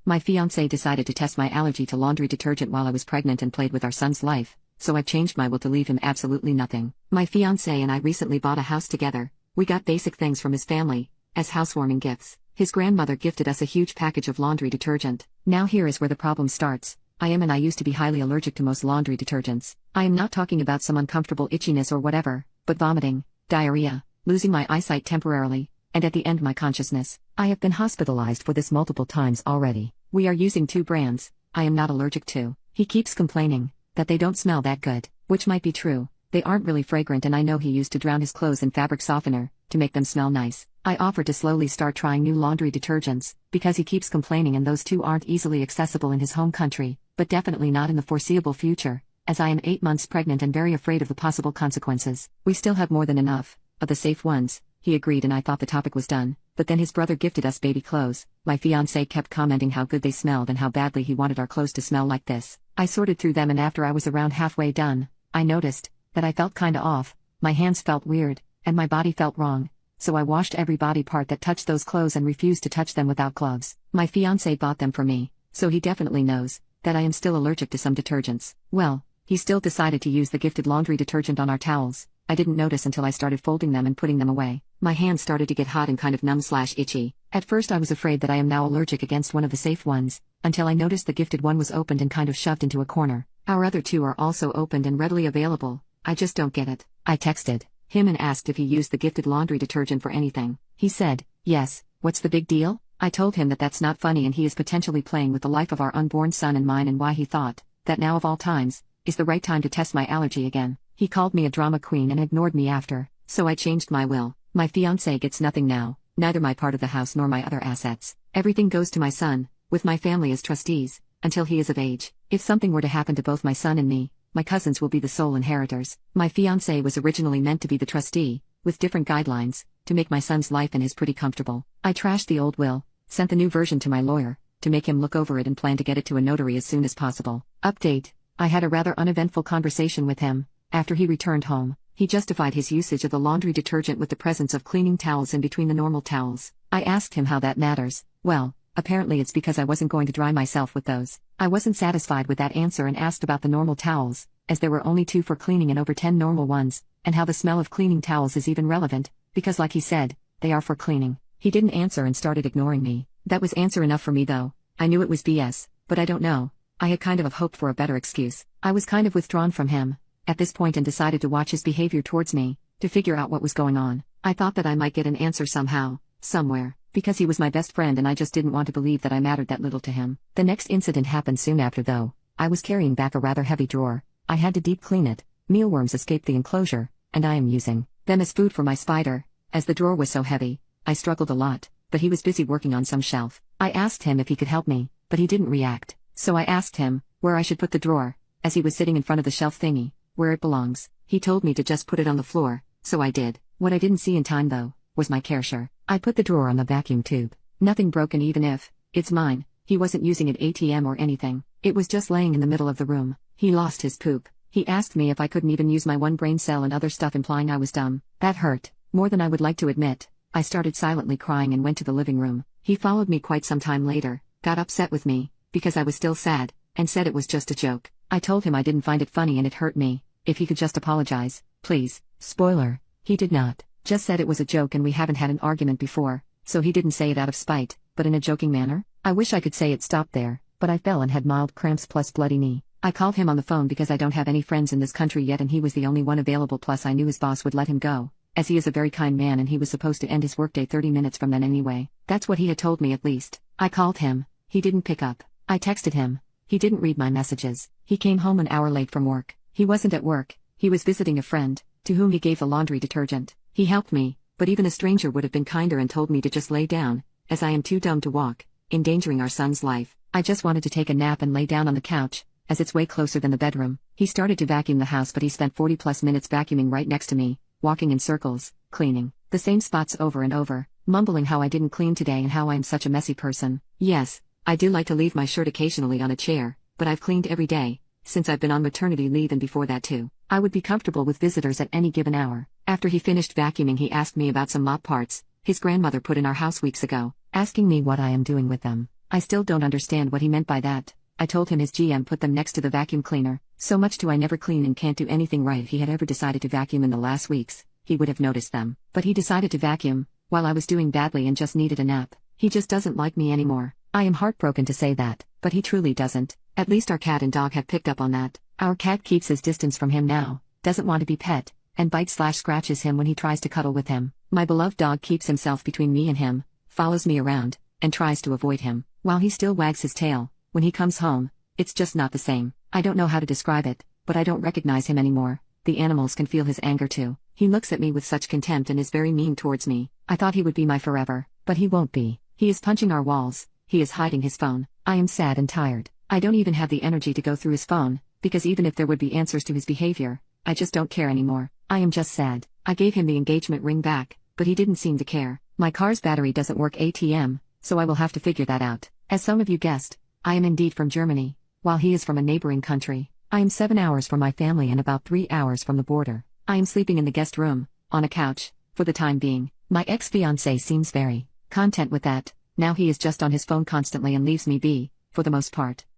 My fiance decided to test my allergy to laundry detergent while I was pregnant and played with our son's life, so I've changed my will to leave him absolutely nothing. My fiance and I recently bought a house together. We got basic things from his family, as housewarming gifts. His grandmother gifted us a huge package of laundry detergent. Now here is where the problem starts. I used to be highly allergic to most laundry detergents. I am not talking about some uncomfortable itchiness or whatever, but vomiting, diarrhea, losing my eyesight temporarily, and at the end my consciousness. I have been hospitalized for this multiple times already. We are using 2 brands I am not allergic to. He keeps complaining that they don't smell that good, which might be true. They aren't really fragrant, and I know he used to drown his clothes in fabric softener to make them smell nice. I offer to slowly start trying new laundry detergents, because he keeps complaining and those 2 aren't easily accessible in his home country, but definitely not in the foreseeable future, as I am 8 months pregnant and very afraid of the possible consequences. We still have more than enough of the safe ones. He agreed and I thought the topic was done, but then his brother gifted us baby clothes. My fiancé kept commenting how good they smelled and how badly he wanted our clothes to smell like this. I sorted through them, and after I was around halfway done, I noticed that I felt kinda off. My hands felt weird, and my body felt wrong, so I washed every body part that touched those clothes and refused to touch them without gloves. My fiancé bought them for me, so he definitely knows that I am still allergic to some detergents. Well, he still decided to use the gifted laundry detergent on our towels. I didn't notice until I started folding them and putting them away. My hands started to get hot and kind of numb/itchy. At first I was afraid that I am now allergic against one of the safe ones, until I noticed the gifted one was opened and kind of shoved into a corner. Our other 2 are also opened and readily available. I just don't get it. I texted him and asked if he used the gifted laundry detergent for anything. He said, yes. What's the big deal? I told him that that's not funny and he is potentially playing with the life of our unborn son and mine, and why he thought that now of all times is the right time to test my allergy again. He called me a drama queen and ignored me after, so I changed my will. My fiancé gets nothing now, neither my part of the house nor my other assets. Everything goes to my son, with my family as trustees, until he is of age. If something were to happen to both my son and me, my cousins will be the sole inheritors. My fiancé was originally meant to be the trustee, with different guidelines, to make my son's life and his pretty comfortable. I trashed the old will, sent the new version to my lawyer, to make him look over it, and plan to get it to a notary as soon as possible. Update: I had a rather uneventful conversation with him. After he returned home, he justified his usage of the laundry detergent with the presence of cleaning towels in between the normal towels. I asked him how that matters. Well, apparently it's because I wasn't going to dry myself with those. I wasn't satisfied with that answer and asked about the normal towels, as there were only 2 for cleaning and over 10 normal ones, and how the smell of cleaning towels is even relevant, because like he said, they are for cleaning. He didn't answer and started ignoring me. That was answer enough for me though. I knew it was BS, but I don't know. I had kind of hoped for a better excuse. I was kind of withdrawn from him at this point and decided to watch his behavior towards me, to figure out what was going on. I thought that I might get an answer somehow, somewhere, because he was my best friend and I just didn't want to believe that I mattered that little to him. The next incident happened soon after though. I was carrying back a rather heavy drawer. I had to deep clean it. Mealworms escaped the enclosure, and I am using them as food for my spider. As the drawer was so heavy, I struggled a lot, but he was busy working on some shelf. I asked him if he could help me, but he didn't react. So I asked him where I should put the drawer, as he was sitting in front of the shelf thingy, where it belongs. He told me to just put it on the floor, so I did. What I didn't see in time though, was my Kärcher. I put the drawer on the vacuum tube. Nothing broken, even if it's mine. He wasn't using it ATM or anything. It was just laying in the middle of the room. He lost his poop. He asked me if I couldn't even use my one brain cell and other stuff, implying I was dumb. That hurt more than I would like to admit. I started silently crying and went to the living room. He followed me quite some time later, got upset with me, because I was still sad, and said it was just a joke. I told him I didn't find it funny and it hurt me. If he could just apologize, please. Spoiler: he did not. Just said it was a joke and we haven't had an argument before, so he didn't say it out of spite, but in a joking manner. I wish I could say it stopped there, but I fell and had mild cramps plus bloody knee. I called him on the phone because I don't have any friends in this country yet and he was the only one available, plus I knew his boss would let him go, as he is a very kind man and he was supposed to end his workday 30 minutes from then anyway. That's what he had told me at least. I called him. He didn't pick up. I texted him. He didn't read my messages. He came home an hour late from work. He wasn't at work. He was visiting a friend, to whom he gave the laundry detergent. He helped me, but even a stranger would have been kinder and told me to just lay down, as I am too dumb to walk, endangering our son's life. I just wanted to take a nap and lay down on the couch, as it's way closer than the bedroom. He started to vacuum the house, but he spent 40 plus minutes vacuuming right next to me, walking in circles, cleaning the same spots over and over, mumbling how I didn't clean today and how I am such a messy person. Yes, I do like to leave my shirt occasionally on a chair, but I've cleaned every day, since I've been on maternity leave and before that too. I would be comfortable with visitors at any given hour. After he finished vacuuming, he asked me about some mop parts his grandmother put in our house weeks ago, asking me what I am doing with them. I still don't understand what he meant by that. I told him his GM put them next to the vacuum cleaner, so much do I never clean and can't do anything right. If he had ever decided to vacuum in the last weeks, he would have noticed them. But he decided to vacuum, while I was doing badly and just needed a nap. He just doesn't like me anymore. I am heartbroken to say that, but he truly doesn't. At least our cat and dog have picked up on that. Our cat keeps his distance from him now, doesn't want to be pet, and bites/scratches him when he tries to cuddle with him. My beloved dog keeps himself between me and him, follows me around, and tries to avoid him. While he still wags his tail, when he comes home, it's just not the same. I don't know how to describe it, but I don't recognize him anymore. The animals can feel his anger too. He looks at me with such contempt and is very mean towards me. I thought he would be my forever, but he won't be. He is punching our walls, he is hiding his phone. I am sad and tired. I don't even have the energy to go through his phone, because even if there would be answers to his behavior, I just don't care anymore. I am just sad. I gave him the engagement ring back, but he didn't seem to care. My car's battery doesn't work ATM, so I will have to figure that out. As some of you guessed, I am indeed from Germany, while he is from a neighboring country. I am 7 hours from my family and about 3 hours from the border. I am sleeping in the guest room, on a couch, for the time being. My ex-fiancé seems very content with that. Now he is just on his phone constantly and leaves me be, for the most part.